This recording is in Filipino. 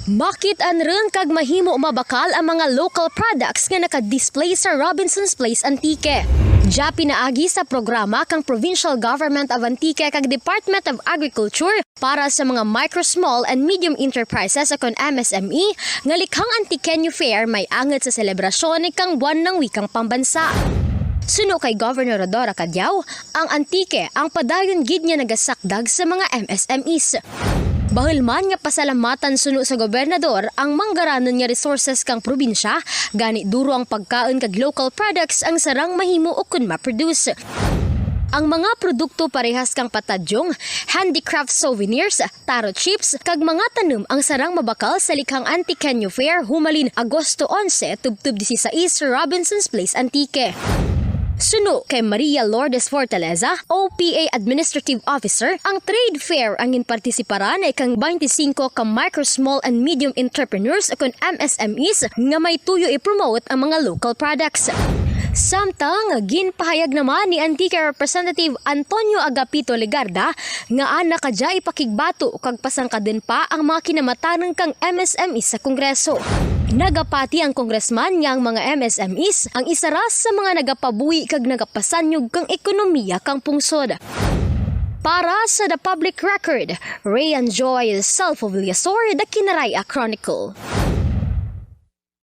Makit-an rin kag mahimo mabakal ang mga local products nga naka-display sa Robinson's Place Antique. Diya pinaagi sa programa kang Provincial Government of Antique kag Department of Agriculture para sa mga micro, small and medium enterprises akon MSME nga likhang Antiqueño Fair may anget sa selebrasyon kang buwan ng wikang pambansa. Suno kay Governor Rodora Cadiao, ang Antique ang padayon gid niya nagasakdag sa mga MSMEs. Bahil man nga pasalamatan suno sa gobernador ang manggaranon nga resources kang probinsya, gani duro ang pagkaon kag local products ang sarang mahimo o kun ma-produce. Ang mga produkto parehas kang patadyong, handicraft souvenirs, taro chips, kag mga tanom ang sarang mabakal sa likhang Antiqueño Fair humalin Agosto 11 tubtub 16 sa Robinson's Place Antique. Suno kay Maria Lourdes Fortaleza, OPA Administrative Officer, ang trade fair ang inpartisiparan ay kang 25 ka micro, small and medium entrepreneurs akon MSMEs nga may tuyo i-promote ang mga local products. Samtang ginpahayag naman ni Antique Representative Antonio Agapito Legarda nga ana kadya ipakigbato kag pasangkaden pa ang mga kinamatanang kang MSME sa Kongreso. Nagapati ang congressman nga ang mga MSMEs ang isaras sa mga nagapabuhi kag nagapasanyog kang ekonomiya kang pungsod. Para sa The Public Record, Rayan Joy Salvo Villasor, The Kinaraya Chronicle.